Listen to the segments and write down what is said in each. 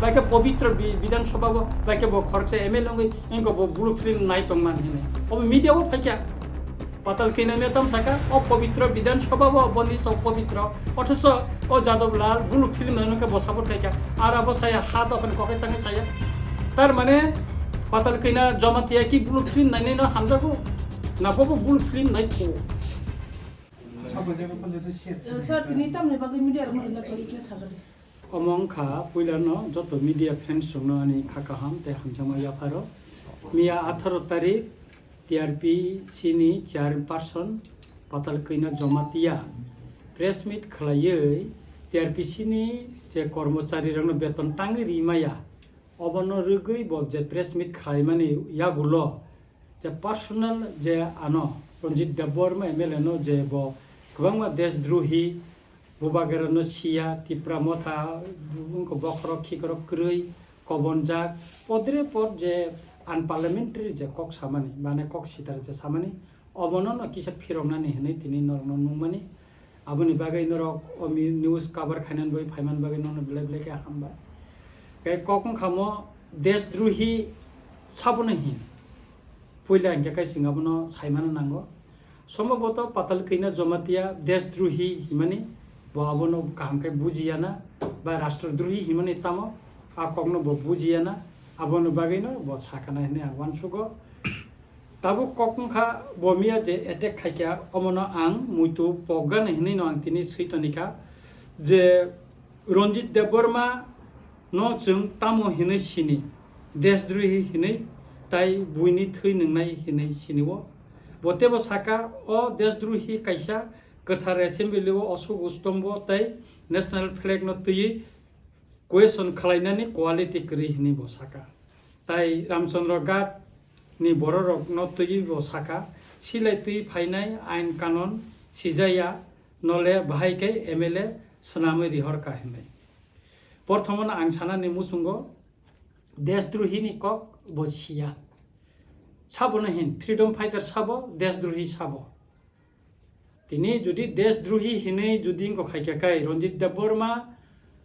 baike pavitra bidansabha bo baike bo khorcha ML ngai engko bo blue film NaiywiTongman hine ob media bo phaikya Patal Kanya metam saka অপবিত্র বিধানসভা বনি অপবিত্র অথচ ও Jadablal blue film নানুকে বসাবো থাকা আর অবসায় হাত ওখানে ককে তাকে চাইয়া তার মানে Patal Kanya Jamatia কি ব্লু ফিল্ম নাই নাই হামজাগো না বাবু ব্লু ফিল্ম নাই তো স্যার তিনি তামনে বাগে মিডিয়ার মধ্যে করিকে সাগরে অমংখা পয়লানো যত মিডিয়া ফ্রেন্ডস সংনো আনি খাকাহাম তে হামজামা ইয়াফারো মিয়া 18 তারিখ TRP Chini chairperson Patal Kanya Jamatia press meet Khwlaiywi TRP Chini je kormachari rangno beton tangi rimaya obono rugui bo je press meet khlaimani yagulo je personal je ano Ranjit Deborma MLA no je bo kwrwngwa desdruhi bobagera no sia tipra motha ko bokhro khikro krui kobonjak podre pod je unparliamentary je kok samani mane kok sitar je samani obonono kisa Phirokmani hene tini norno numani aboni bagai Norok omi news cover khainan boi phaiman bagai nono black black hamba kai kokon khamo desdruhi sabone hin poila angka kai singabono saimana nango সম্ভবত Patal Kanya Jamatia desdruhi himani bo abono kam kai bujiana ba rashtradrahi himani tamo a kokno bo bujiana abono bagino bo sakana hene Lamsogo tabu kokngkha bomia je attack khaikya omono ang muitu poggan hene no ang tini seitonika je Ranjit Deborma no chung tamo hene sini desdruhi hene tai buini thui ningnai hene siniwo botebo saka o desdruhi kaisa kathar assembly o asuk ustombo tai national flag no tui question Khwlainani quality kri hini bo saka tai Ramchandra Gat ni bororok no tui bo saka silai tui phainai ain kanon sijaya nole bahai kai MLA sanamai rihor ka hinai porthomon ang sanani musungo desdruhi ni kok bo sia সাবনে হিন freedom fighter সাবো দেশদ্রোহী সাবো তিনি যদি দেশদ্রোহী হিনে যদি খাইকা কাই রঞ্জিত দেববর্মা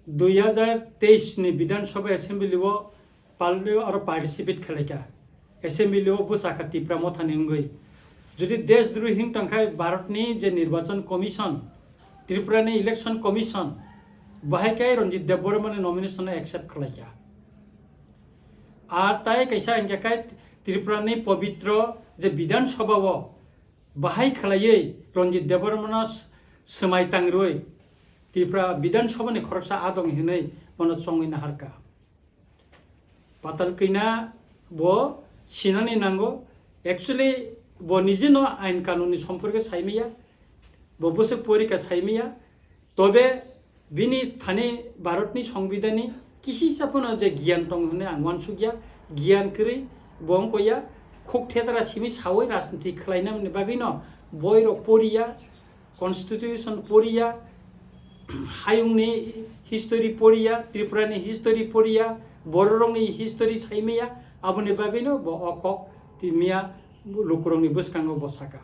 2023 नि विधानसभा assembly वो पाल्ले और पार्टिसिपेट खलेका एसेम्बली वो बुसाका तिप्रा मथानि गई যদি দেশদ্রোহী टंखाय भारतनि जे निर्वाचन कमिशन त्रिपुरानि इलेक्शन कमिशन बाहायकाय रंजित देबबर्मानि नमिनेशन एक्सेप्ट खलाइका আর তাই कैसा इनकाय त्रिपुरानि पवित्र जे विधानसभा वो बाहाय खलायै रंजित देबबर्मा समायतांग्रुय त्रिपुरा विधानसभानि खरसा आदं हिनै मोचwngwi नाहारका Patal Kanya bo sinani nango actually bo nijino ain kanuni সম্পর্কে সাইমিয়া bo bose porika সাইমিয়া তবে বিনি থানে ভারতনি সংবিধানি কিসি সাপনো যে জ্ঞান টং হনে আংওয়ান সুগিয়া জ্ঞান করি বং কইয়া খুক থেতরা সিমি সাওই রাজনীতি খলাইনামনি বাগিনো বইরো পরিয়া কনস্টিটিউশন পরিয়া হায়ুংনি হিস্টোরি পরিয়া ত্রিপুরানি হিস্টোরি পরিয়া বড়রংনি হিস্টোরি সাইমিয়া আবনি বাগিনো ব অকক তিমিয়া লুকুরংনি বসকাঙ্গ বসাকা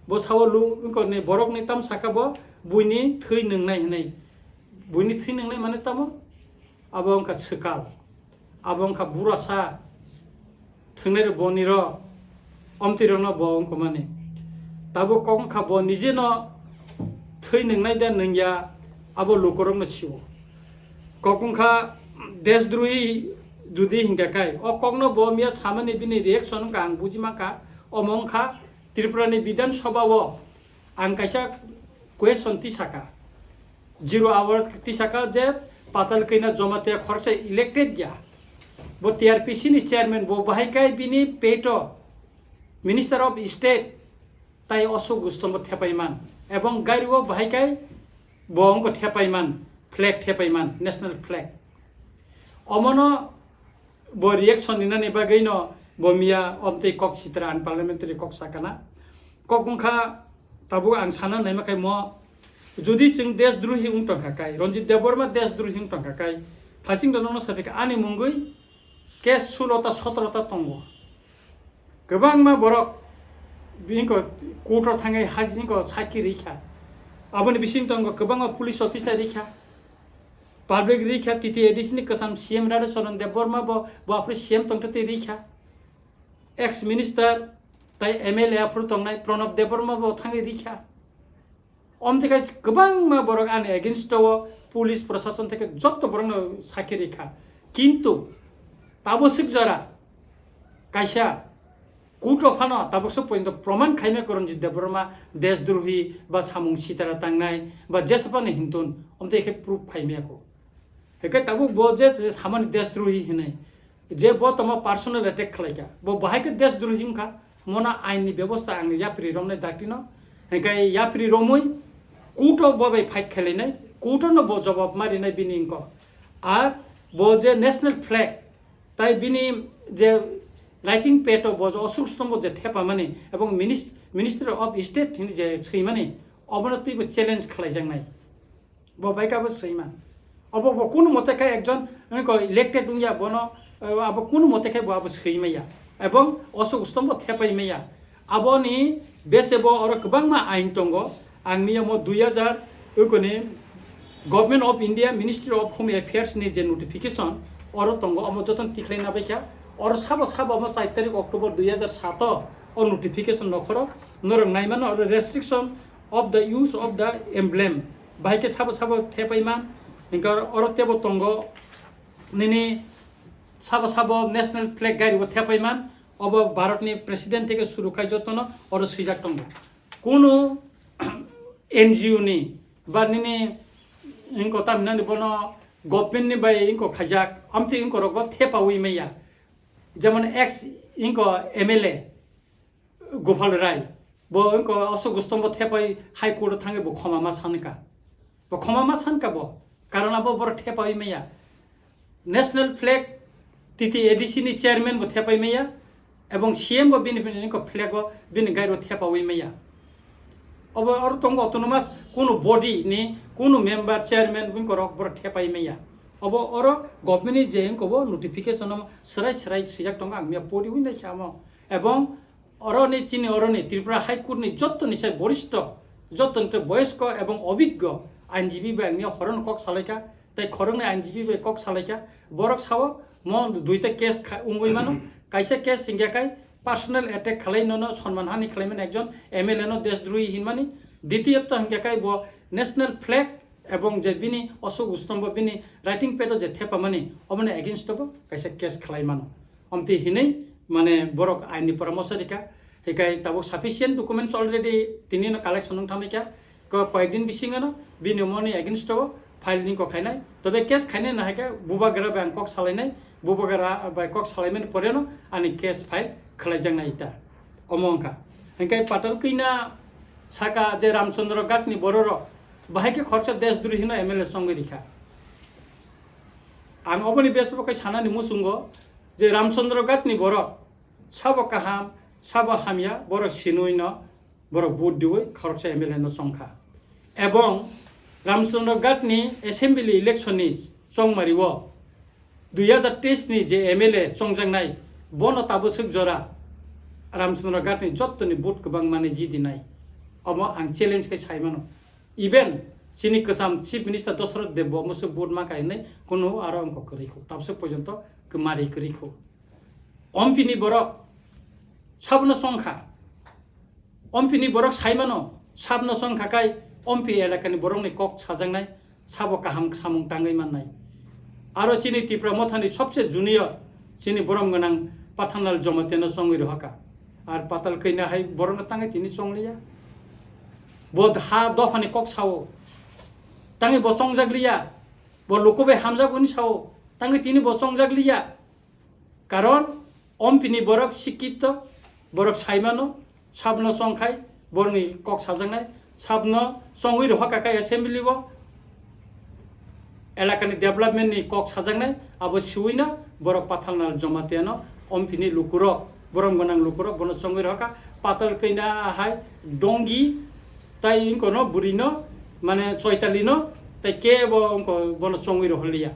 বসাও লু ইনকনে বরকনি তাম সাকা ব বুইনি থৈ नंनाय হनै বুইনি থৈ नंनाय মানে তাম আবংকা সকাল আবংকা বুরাসা থংনের বনির অমতিরনো বংক মানে তাবো কংখা ব নিজেন থৈ नंनाय দা नंया abo lukurong na siwo kokungkha desdruhi judi hingakai o kokno bomia samani bini reaction ka ang bujimaka omongkha Tripurani Bidan Sabha wo ang kaisa question tisaka 0 hour tisaka je Patal Kanya Jamatia khorcha elected gya bo TRP ni chairman bo bahaikai bini Poito Minister of State tai osok gustombo thepaiman ebong gariwo bahaikai bong ko thepaiman flag thepaiman national flag omono bo reaction inani bagaino bomia omte kok sitra an parliamentary kok sakana kokungkha tabu ang sana nai makai mo jodi sing desdruhi ungtongkha kai Ranjit Deborma desdruhi ungtongkha kai thasing dono sabeka ani mungui kes 16 17 tongo gobangma borok bingko kotor thangai hajini ko saki rikha aboni bising tongo gobangma police officer rikha Public Rwkha titi edisini kasam CM Rada Soron Deborma bo afro CM tongte Rwkha. Ex Minister tai MLA afro tongnai Pranab Deborma bo thangi Rwkha. Omteka gobang ma borok an against to police proshashan theke jotto borok sakhe Rwkha. Kintu tabosik jara kaisa kuto phano tabosok pointo proman khaime Ranjit Deborma desdrohi ba samung sitara tangnai ba jesapane hintun omteke proof khaime ko. Hekai tabu bo je samani desdrohi hinai je bo toma personal attack khalaika bo bahai ke desdrohi himkha mona aini ব্যবস্থা ang yapri romne daktino hekai yapri romoi kuto bo bai fight khalinai kuto no bo jawab marinai bini ko ar bo je national flag tai bini je writing pad bo Ashok স্তম্ভ যে থেপা মানে এবং minister of state হিনি যে সৈমানি অবনতি challenge খালাইজাংনাই bo বাইকাবো সৈমান अब कुन मतेखाय एकजन इलेक्टेड उंगिया बनो अब कुन मतेखाय बो अब सैमैया एवं अशोक स्तम्भ थेपाइमैया अबनि बेसेबो अर गोबांमा आइन दंगो आंनिया म 2000 ओकने government of India ministry of home affairs नि जे नोटिफिकेशन अर दंगो अम जतन तिख्लाइना बैखा अर साबो म 4 तारिख अक्टोबर 2007 अ नोटिफिकेशन नखरो नरक नाइमान अर restriction of the use of the emblem बाइके साबो थेपाइमा Ingkar orang tiap tonggo nini sabo national flag gari wo tiap iman obo Bharat ni presiden teke suru kai joto no orang sijak tonggo kuno NGO ni ba nini ingko tam nani bono government ni bai ingko khajak amti ingko rogo tiap awi meya zaman ex ingko MLA Gopal Rai bo ingko aso gustombo tiap ai high court thange bo khoma sanka bo কারণ আবো বড় থেপাই মেয়া national flag তিতি ADC নি chairman বো থেপাই মেয়া এবং CM বো বিনি কো flag বিনি gyro থেপাই Mia of or তঙ্গ autonomous কোন বডি নি কোন মেম্বার চেয়ারম্যান বিন কো রক বড় থেপাই মেয়া অব অর গভর্নমেন্ট যে কো বো নোটিফিকেশন সরাই সিজাক তঙ্গ আমিয়া পড়ি উইন দেখামো এবং অরনি চিনি অরনি ত্রিপুরা হাইকোর্ট নি যত নিচে বরিষ্ঠ যত বয়স্ক এবং অভিজ্ঞ আইনজীবী বা আংনিয়া হরণ কক সালাইকা তাই খরংনি আইনজীবী বা কক সালাইকা বরক সাও ম দুইটা কেস উঙ্গই মানো কাইসা কেস সিংগাকাই পার্সোনাল অ্যাটাক খালাইনো সম্মানহানি খালাইমেন একজন এমএলএ নো দেশদ্রোহী হিনমানি দ্বিতীয়ত হিংগাকাই ব ন্যাশনাল ফ্ল্যাগ এবং যে বিনি অশোক স্তম্ভ বিনি রাইটিং প্যাড যে থেপা মানে অমনে এগেইনস্ট হবো কাইসা কেস খালাইমানো অমতি হিনেই মানে বরক আইনি পরামর্শ রেখা হেকাই তাবো সাফিসিয়েন্ট ডকুমেন্টস অলরেডি তিনি কালেকশন থামিকা কয়েকদিন বিসিঙানো বিনি মনি এগেইনস্ট হবো ফাইলিং ক খাইনাই তবে কেস খাইনাই না হেকা বুবাগরা ব্যাংক কক সালাইনাই বুবাগরা বাই কক সালাইমেন পরেনো আনি কেস ফাইল খালাইজাंनाय ইতা অমংকা হেকাই পাটাল কইনা সাকা যে রামচন্দ্র গাটনি বড়র বাহাইকে খরচা দেশদ্রোহী এমএলএ সঙ্গে রেখা आं अबनि बेसबो kai sanani musungo je Ramchandra Gatni borok sabo kaham sabo hamia borok sinuino borok buddhioi khorcha MLA no songkha ebong Ramchandra Gatni assembly election ni songmariwo 2023 ni je MLA songjangnai bono tabosuk jora Ramchandra Gatni jottoni vote gobang mane jidinai omo ang challenge kai saimano even Chini kesam Chief Minister Dosrat Debo musuh board maka ini kuno aram kok keriko. Tapi sepojanto kemari keriko. Ompini borok sabna songkha. Ompini borok saimano sabna songkha kai ompi elakani borok ni kok sajangnai sabo kaham samung tangai mannai. Aro Chini Tripura mothani sobse junior Chini borom ganang Patal Jamatia no songi Rwkha. Ar Patal Kanya hai borom tangai tini songliya. Bod ha dofani kok sawo. Tangi bosong jaglia, bo lokobe hamza guni sao, tangi tini bosong jaglia. Karon ompini borok sikito, borok saimano, sabno songkai, borni kok sajangnai, sabno songwi Rwkha kai assembly bo. Elakani development ni kok sajangnai, abo siwina borok Patal Jamatia no, ompini lukuro, borom gonang lukuro, bono songwi Rwkha, Patal Kanya hai Dongi, tai inkono burino. মানে চৈতালিনো তাই কে বনো চংই রহলিয়া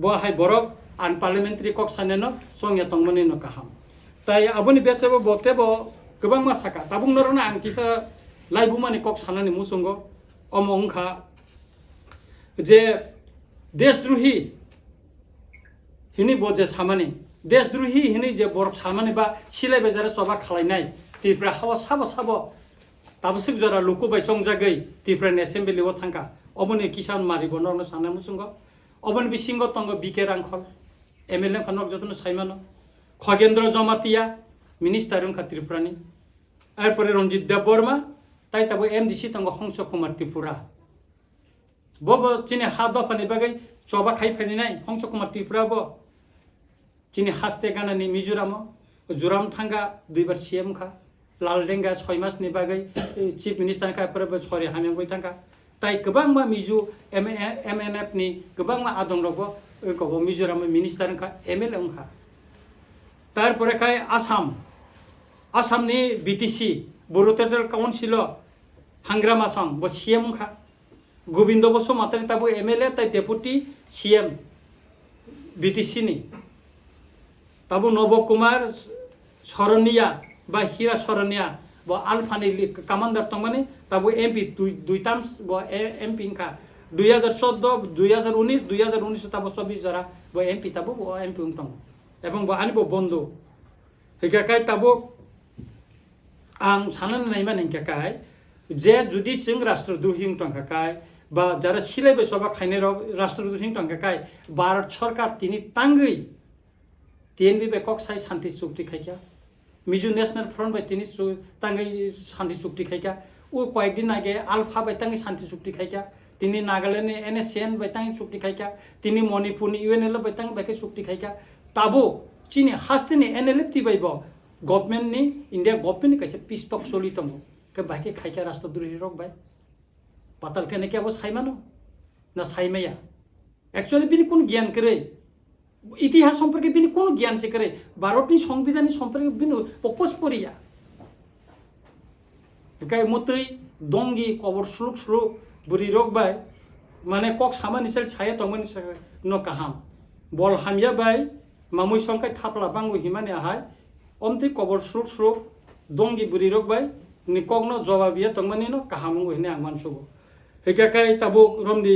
ব high বরক আন parliamentary cock সানেনো চংয়া তংমনি ন কাহাম তাই আবনি বেসেবো বতেবো गोबां मासाका ताबुं नरना आं किसा लाइबुमानि cock सानानि मुसुंगो अमंखा जे देशद्रोही हिनी बो जे सामानि देशद्रोही हिनी जे बरफ सामानि बा सिलाय बेजारे सबा खालायनाय तिफ्रा हावा साबो साबो ताबसिक जरा लुकु बायसं जागै तिफ्रा एसेम्बली व थांका अबनि किसान मारि बनरनो साना मुसुंग अबन बिसिंग तंग बिके रांखल एमएलए खनक जतन साइमानो खगेन्द्र जमातिया मिनिस्टार त्रिपुरानि एरपरे रंजित देव बर्मा ताई तब एमडीसी तंग हंस कुमार त्रिपुरा बब चिने हा दफानि बागै चबा खाइ फाइनाय हंस कुमार त्रिपुरा बो चिने हास्ते गानानि मिजोराम जुराम थांगा दुइबार सीएम खा लालडेंगा 6 मासनि बागै चीफ मिनिस्टार का परबो छरि हामेंगै थांगा ताई गोबां मा मिजु एमएनएफ नि गोबां मा आदंरबो गबो मिजोराम मिनिस्टार का एमएलए खा तारपरे खाय आसामनि बीटीसी बर' टेरिटरियेल काउन्सिल हांग्रामा सं ब सीएम खा गोविंद बसुमतारी ताबो एमएलए ताई डेपुटी सीएम बीटीसी नि ताबो नव कुमार शरणिया बा हीरा शरणिया ब आलफानि कमांडर तंगमानि ताबो एमपी दुई टाइम्स ब एमपी खा 2014 2019 2019 ताबो 24 जरा ब एमपी ताबो ब एमपी तंग एवं ब आनि ब बन्द हिगाकाय ताबो आं साननानै नायमान हिंकाकाय जे जुदि जों राष्ट्रद्रोही टंकाकाय बा जारा सिलायबाय सबा खायनाय राष्ट्रद्रोही टंकाकाय भारत सरकार तिनि तांगै टीएनबी बे कक्साय शांति चुक्ति खायका मिजो नेशनल फ्रंट बाय तिनि तांगै शांति चुक्ति खायका उ कয়েক दिन आगे आल्फा बाय तांगै शांति चुक्ति खायका तिनि नागालैंड नि एनएससीएन बाय तांगै चुक्ति खायका तिनि मणिपुर नि यूएनएल बाय तांगै बाय चुक्ति खायका ताबो चिनि हास्ते नि एनएलएफ ति बायबो गवर्नमेंट नि इंडिया गवर्नमेंट नि कैसे पिस्तक सोली तंगो के बाकी खायका राष्ट्रद्रोही रक बाय पाताल के नेके अब साइमानो ना साइमाया एक्चुअली बिनि कोन ज्ञान करे इतिहास सम्पर्के बिनि कोन ज्ञान से करे भारतनि संविधाननि सम्पर्के बिनि पपस परिया एकाय मतै दंगी कबर स्लुक स्लुक बुरि रक बाय माने कक सामानि सेल साया तंगमनि न काहाम बल हामिया बाय मामुइ संखाय थापला बांगु हिमाने हाय अमथि कबर स्लुक स्लुक दंगी बुरि रक बाय नि कगनो जवाबिया तंगमनि न काहामु हेने आं मानसुगो हेकाकाय ताबो रमदि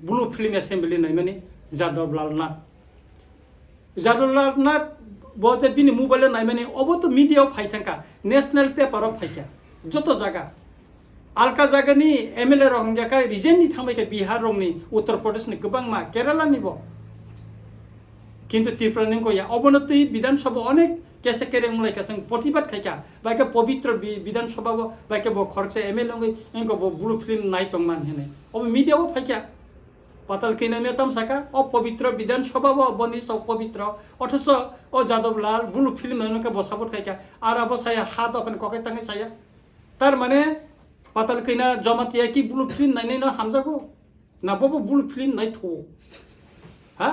ब्लू फिल्म एसेम्बली नायमानि जादवलाल नाथ बजे बिनि मोबाइल नायमानि अब तो मीडिया फाइथांका नेशनल पेपर फाइका जतो जागा आलका जागानि एमएलए रंगाका रिजेननि थांबायका बिहार रंनि उत्तर प्रदेशनि गोबां मा केरालानि ब किन्तु त्रिपुरानि गया अबनति विधानसभा अनेक कैसे केरेंग लाइका जों प्रतिबाद खायका बाइका पवित्र विधानसभा बाइका ब खरसे एमएलए इंको ब ब्लू फिल्म नायतंगमान हेने अब मीडिया ब फायका पाताल किनामे तमसाका अपवित्र विधानसभा बनि सब पवित्र अथच ओ जादवलाल ब्लू फिल्म ननका बसाबत खायका आरा बसाया हात अपन कके तांगे साया तार माने पाताल किना जमातिया कि ब्लू फिल्म नायनै न हामजागो ना बबो ब्लू फिल्म नाय थो हा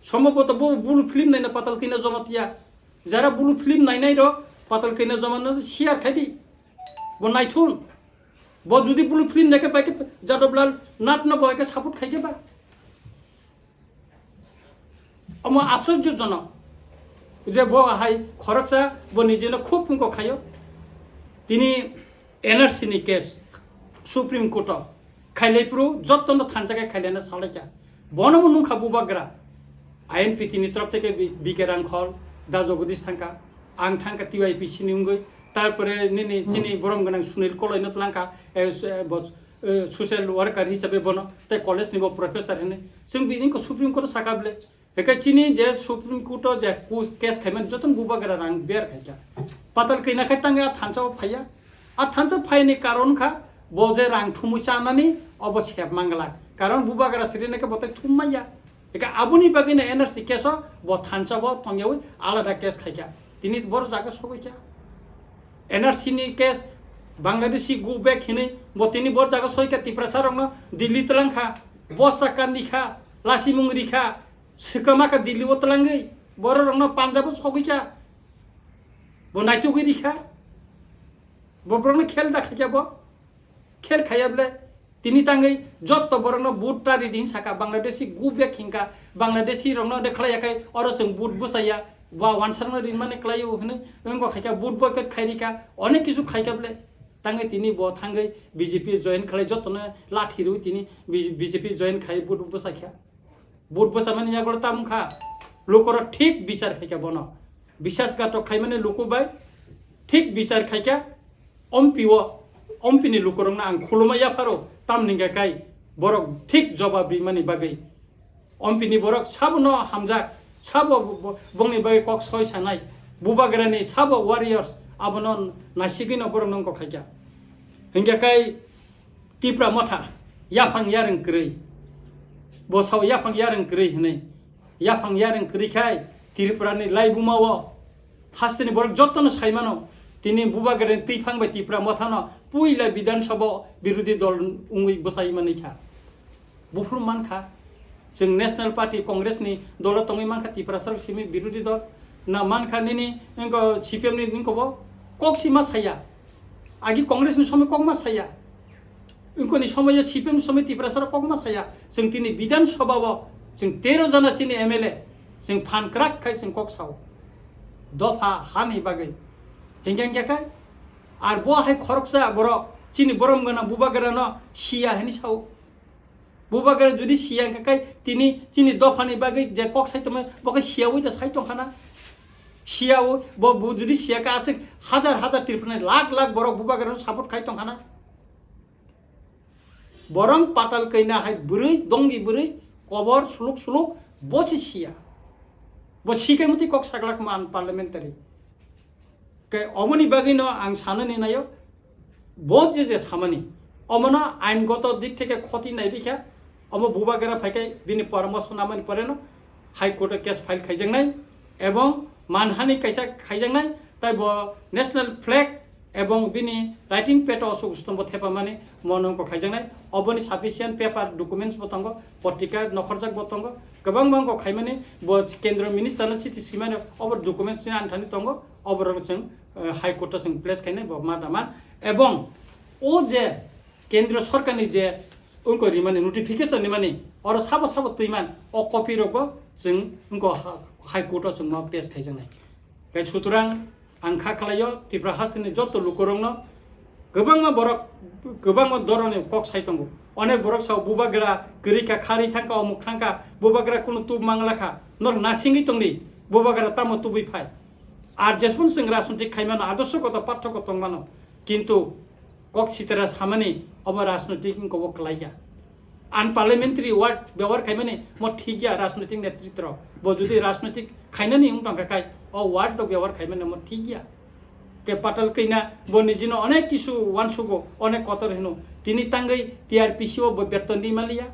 सम्भवत बबो ब्लू फिल्म नायना पाताल किना जमातिया जरा ब्लू फिल्म नायनाय र पाताल किना जमाना शेयार खायदि ब नायथुन ब जुदि ब्लू फिल्म नायके बाइके जादवलाल नाथ न बयके सापोर्ट खायके बा अम आश्चर्यजनक जे ब हाय खरचा ब निजेनो खूब फुंको खायो तिनी एनआरसी नि केस सुप्रीम कोर्ट खायलायफ्रु जत्तन थानजागा खायलायना सालायका बनबो नुखा बुबाग्रा आईएनपी तिनी तरफ থেকে বিকে রাংখল दा जगदीश थांका आं थांका टीवाईपी सिनिंगै तारपरे निनि चिनि बरम गनां सुनील कलयनो तलांका सोशल वर्कर हिसाबै बन ते कलेज निबो प्रोफेसर हेने जों बिनिको सुप्रीम कोर्ट साकाबले हेका चिनि जे सुप्रीम कोर्ट जे केस खायमन जतन बुबाग्रा रां बेर खायका पाताल कैना खायतांगा थानसाव फाया आ थानसाव फायनि कारण खा बजे रां थुमुसानानि अब सेब मांगला कारण बुबाग्रा सिरिनेके बते थुमाया एका आबुनि बागैना एनआरसी केस ब थानसाव तंग्यावै आलादा केस खायका तिनि बर जागा सगैका एनआरसी नि केस बांग्लादेशी गो बैक हिनै ब तिनि बर जागा सगैका तिप्रासा रंग दिल्ली तलांखा बस्ता कान्दिखा लासिमुंगरिखा सिकमाका दिल्ली व तलांगै बर रंग पान्जाब सगैका ब नाइतुगैरिखा ब ब्रंग खेल दाखायका ब खेल खायाब्ले तिनी तांगै जत्त बरंग बुटटा रिदिं साका बांग्लादेशी गु बैक हिंका बांग्लादेशी रंग देखलायाखै अर जों बुट बसाया बा वानसारनो रिमाने क्लायो हने एंगो खायका बुट बयकट खायरिका अनेक किसु खायकाब्ले तांगै तिनी ब थांगै बीजेपी जॉइन खालाय जत्तनो लाठिरु तिनी बीजेपी जॉइन खाय बुट बसाख्या বুট বসা মানে ইয়াগুলো তামুখা লোকরা ঠিক বিচার খাইকা বন বিশ্বাসঘাতক খাই মানে লোক বাই ঠিক বিচার খাইকা অম্পিনি লোকরং না আং খুলুমাইয়া ফারো তামনিঙ্গা কাই বরক ঠিক জবাবি মানে বাগै অম্পিনি বরক সাবনো হামজাক সাব বংনি বাগै কক সয় সানাই বুবাগ্রানি সাব ওয়ারিয়ার্स আবন নাসিगिनो বরং নংको খাইका हिंगा काई तिप्रा मथा याफां यारं क्रೈ बसाव याफां यारं क्रೈ हनै याफां यारं क्रೈ खाय त्रिपुरानि लाइबुमाव हास्तेनि बरक जतन साइमानो तिनि बुबागरे तैफां बाय तिप्रा मथानो पुइला विधानसभा विरोधी दल उंगै बसाइ मानैखा बुफ्रु मानखा जों नेशनल पार्टी कांग्रेसनि दल तंगै मानखा तिप्रा सर सिमि विरोधी दल ना मानखा निनि इंको सीपीएम नि इंकोबो कक्सिमा साया आगे कांग्रेस नि समय कगमा साया इनकोनि समय सीपीएम समय तिप्रा सर कगमा साया जों तिनि विधानसभा जों 13 जना चिनि एमएलए जों फानक्राक खाय जों कक्साव दफा हानि बागै हिंगांगाखाय आर बहाय खरकसा बर चिनि बरम गना बुबागरानो सिया हेनि साव बुबागरा जुदि सियांगाखाय तिनि चिनि दफानि बागै जे कक्साइतमे बकै सियावै द साइतंखाना सियाव बु जुदि सियाका आसे हजार हजार त्रिपुरानि लाख लाख बरक बुबागरानो सापर्ट खाइतंखाना बरं पाताल कैना हाय बुरै दंगि बुरै कबर सुलुक सुलुक बसि सिया ब सिकै मति कक सागलाख मान पार्लियामेंटारि के अमनि बागैनो आं साननि नायो बहुत जे सामानि अमना आइनगत दिक थेके क्षति नायबिखा अम बुबागरा फाइकाय बिनि परामर्श नामानि परेनो हाइकोर्ट केस फाइल खाइजोंनाय एवं मानहानि कैसा खाइजोंनाय ताइ ब नेशनल फ्लैग एवं बिनि राइटिंग पेड असुग स्तम्भ थेपा माने मनंको खाइजोंनाय अबनि सफिशिएंट पेपर डकुमेंट्स बतंग पत्रिका नखरजाक बतंग गोबां बांगो खाइमाने ब केन्द्र मिनिस्टारनो चिटि सिमाने अबर डकुमेंट्स नि आन्थानि तंग अबर जों हाइकोर्ट जों प्लेस खाइनाय ब मादामान एवं ओ जे केन्द्र सरकारनि जे उनको रिमाने नोटिफिकेशन नि माने और साबो साबो तैमान अ कपि रबो जों उनको हाइकोर्ट जों मा पेस खाइजोंनाय गाय सुतरां आंखा खालायो तिप्रा हास्तिनि जत लुकरंनो गोबां बरक गोबां दरने कक साइतंगो अनेक बरक साव बुबागरा गरिका खारि थांका मुखथांका बुबागरा कुनु तु मांगलाखा नर नासिंगि तंनि बुबागरा तामो तुबै फाय आर जेसपन जों राजनीतिक खाइमान आदर्शगत पाठ्यगत तंमानो किन्तु कक सितरा सामानि अब राजनीतिक को वकलाया आन पार्लियामेंटारि वार्ड व्यवहार खाइमाने म ठीकया राजनीतिक नेतृत्व ब जुदि राजनीतिक खाइनानि उंटांखाय अ वार्ड व्यवहार खाइमाने म ठीकया के पाटल कैना ब निजिनो अनेक किसु वानसुगो अनेक कतर हेनो तिनि तांगै टीआरपीसीओ ब बेतन दिमालिया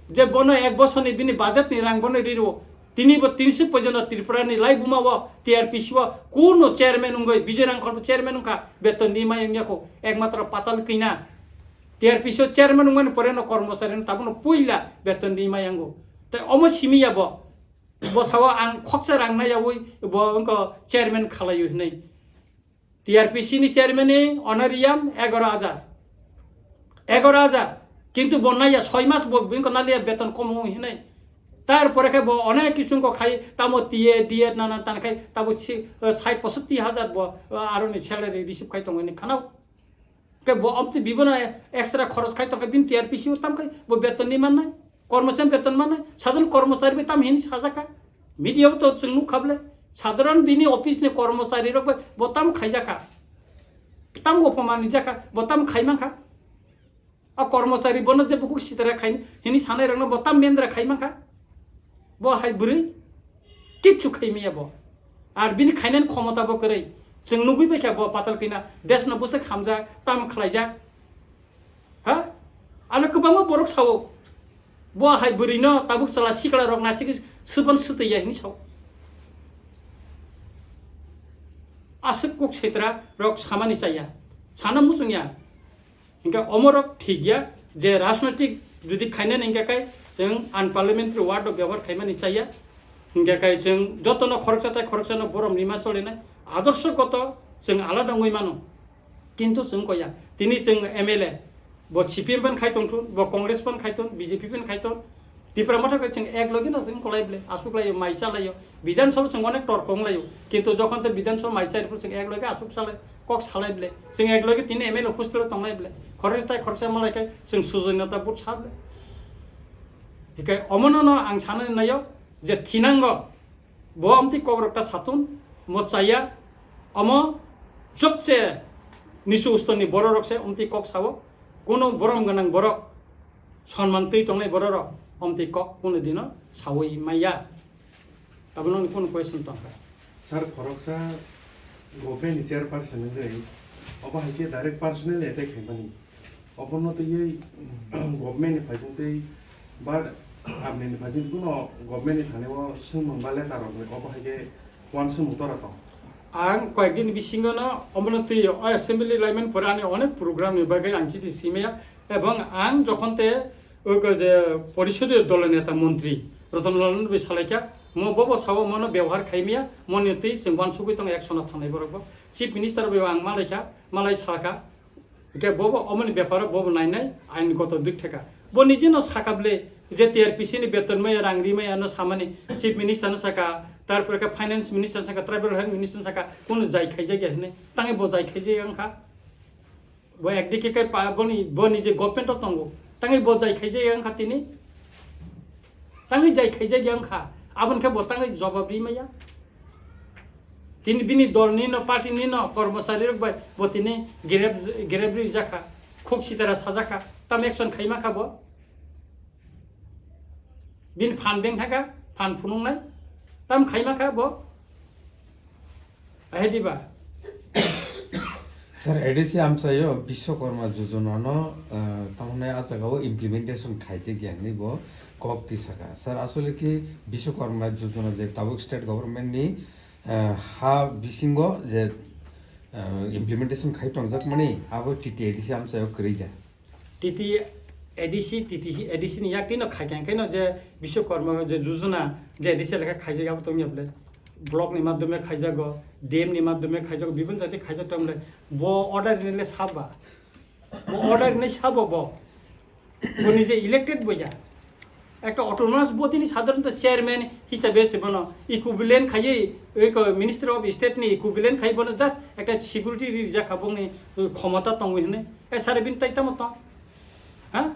जे बनो एक बसरनि बिनि बाजेट नि रां बनो रिरो तिनि ब 300 पर्यन्त त्रिपुरानि लाइ बुमाव टीआरपीसीओ कुनो चेयरमैन उंगै विजय रांखल चेयरमैन उंखा बेतन दिमायंयाखौ एकमात्र पाटल कैना टीआरपीसीओ चेयरमैन उंगन परेनो कर्मचारी ताबनो पुइला बेतन दिमायंगो त अमो सिमिया ब बसावा आं खक्सा रांनायावै ब उंको चेयरमैन खालायो नै टीआरपीसी नि चेयरमैन अनारियाम 11,000 किन्तु बनाया 6 मास बिंको नालिया बेतन कम हिनै तार परेखे ब अनेक किसुमको खाइ तामो टीए डीए नाना तानखाय ताबो 60-65,000 ब आरोनि सैलारि रिसिभ खाइ तंगनि खानाव के ब अम्ति बिबना एक्स्ट्रा खरच खाइ तंग बिन टीआरपीसी तामखाय ब बेतन नि माननाय कर्मचारी बेतन माननाय साधारण कर्मचारी ताम हिनि साजाका मिडिया तो जों नुखाबले साधारण बिनि ऑफिस ने कर्मचारी रक बताम खाइजाका ताम अपमानि जाका बताम खाइमाखा आ कर्मचारी बन जे बुकु सितरा खाइ हिनि सानाय रंग बताम मेन्द्रा खाइमाखा ब हाय बुरै किछु खाइमिया ब आर बिनि खाइनान क्षमता ब करै जों नुगैबायखा ब पाताल कैना देश न बसे खामजा ताम खलाइजा हा आलो गोबां बरक सावो ब हाय बुरैनो ताबुक सला सिकला रक नासिक सुबन सुतैया हिनि साव आसक कुक क्षेत्र रक सामानि चाहिया साना मुसुंया इनका अमरक ठीकया जे राजनीतिक जुदि खाइना इनकाय जों आन पार्लियामेंटारि वार्ड व्यवहार खाइमानि चाहिया इनकाय जों जतनो खरकसानो बरम निमा सलिनाय आदर्शगत जों आलादा मानो किन्तु जों कया तिनि जों एमएलए ब सीपीएम पन खाइतंथु ब कांग्रेस पन खाइतन बीजेपी पन खाइतन तिप्रा माथाखै जों एक लगे न जों कलाइब्ले आसुकलायो माइसालायो विधानसभा जों अनेक तर्कंलायो किन्तु जखन त विधानसभा माइसारिफोर जों एक लगे आसुक सालाय कक सालाइब्ले जों एक लगे तिनि एमएलए उपस्थित तंलाइब्ले खरचा मलायखाय जों सुजन्यता बुट साबले हिकाय अमननो आं सानो नायो जे थिनांगो बो अमति कग्रकटा सातुन मोचाया अम सबसे निसु उस्तनि बर रक्से अमति कक सावो कोनो बरम गनां बरक सम्मान तै तंनाय बर रक अमति कक कोनो दिन सावै माया ताबनो कोनो क्वेश्चन तंखा सर फरकसा गभर्नमेन्ट चेयरपर्सन नै अब हाइके डाइरेक्ट पर्सनल अटैक हैमनि अपनो त यही गभर्नमेन्ट फाइजंतै बाट आपने फाइजं कुनो गभर्नमेन्ट थाने व सुमबाले तारने अब हाइके वान सुमुतरा त आं कयदिन बिसिङनो अमनति असेम्बली लाइमेन पुराने अनेक प्रोग्राम निबागै आं चिति सिमेया एवं आं जखनते ओको जे परिषदीय दल नेता मन्त्री रतनलाल बिसालाइका म बबो साव मनो व्यवहार खाइमिया मनिति सिंगवान सुगै तंग एक्सन थानाय बरबो चीफ मिनिस्टर बे आं मालाइका मालाइ साका के बबो अमनि व्यापार बबो नाइनाय आइनगत दिक्थेका बो निजे न साकाबले जे टीआरपीसी नि वेतनमै रांग्रिमै न सामानि चीफ मिनिस्टर न साका तारपर का फाइनेंस मिनिस्टर साका ट्राइबल हेल्थ मिनिस्टर साका कोन जाय खाइजे के हने तांगे बो जाय खाइजे अंखा बो एकदिके के पाबनि बो निजे गभर्नमेन्ट तंगो तांगे बो जाय खाइजे अंखा तिनि तांगे जाय खाइजे के अंखा आबन के बो तांगे जवाब रिमैया तिन बिनि दलनि न पार्टीनि न कर्मचारी रक बाय बो तिनि गेरेब्रि जाखा खोक सितारा साजाखा ताम एक्शन खाइमा खाबो बिन फान बेंक थाका फान फुनुंनाय ताम खाइमा खाबो आहेदिबा सर एडिसी आमचा यो विश्वकर्मा योजना न तामने आजगाव इम्प्लिमेन्टेसन खाइजे ग्यानि बो कप दिसका सर असले कि विश्वकर्मा योजना जे ताबुक स्टेट गभर्नमेन्ट नि हा बिसिंगो जे इम्प्लिमेन्टेसन खाइतंजक मनि आबो टीटी एडिसी आमचा यो करिजा टीटी एडिसी नि याक्ति न खाइकेन जे विश्वकर्मा जे योजना जे एडिसी लेखा खाइजे अब तंगियाबले ब्लक नि माध्यमे खाइजागो डीएम नि माध्यमे खाइजागो विभिन्न जाति खाइजागतमले बो अर्डर निले साबा बो अर्डर नि साबो बो निजे इलेक्टेड बया একটা অটোনমাস বদিনি সাধারণত চেয়ারম্যান হিসাবে সেবন ইকুইভ্যালেন্ট খাইয়ে এক মিনিস্টার অফ স্টেট নি ইকুইভ্যালেন্ট খাইবন জাস্ট একটা সিকিউরিটি রিজা খাবংনি ক্ষমতা তংগৈ হনে এ সারে বিন তাইতা মত হ্যাঁ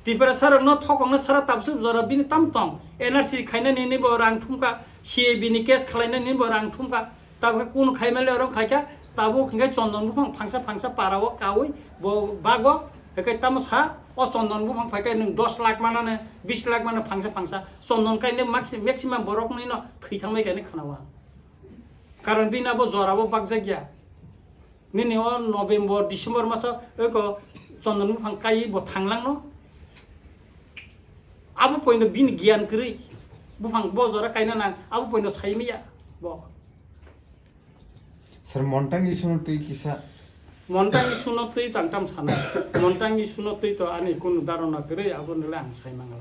তিপরা সার ন থকংনা সারা তাবসু জরা বিন তাম তং এনআরসি খাইনা নিনি ব রাং থুমকা সিএবি नि केस खालायना नि ब रां थुमका ताबो कोन खाइमाले रं खाइका ताबो खिंगाय चन्दन बुफां फांसा फांसा पाराव कावै ब बागो हेकै तामसा अ चन्दन बुफां फाइका नों 10 लाख मानाने 20 लाख माने फांसा फांसा चन्दन काइने मैक्सिमाम बरक नि न थैथांबाय गायने खोनावा कारण बिनाबो जराबो बागजागिया निनि अ नभेम्बर डिसेम्बर मास एको चन्दन बुफां काइ ब थांलांनो आबो पयनो बिन गियान करै बुफां बजरा काइना ना आबो पयनो साइमिया ब सर मन्टांग इसन तै किसा मन्टांग सुनो तै तांताम साना मन्टांग सुनो तै तो आनि कुन दारना करे आबो नले आं साइमांला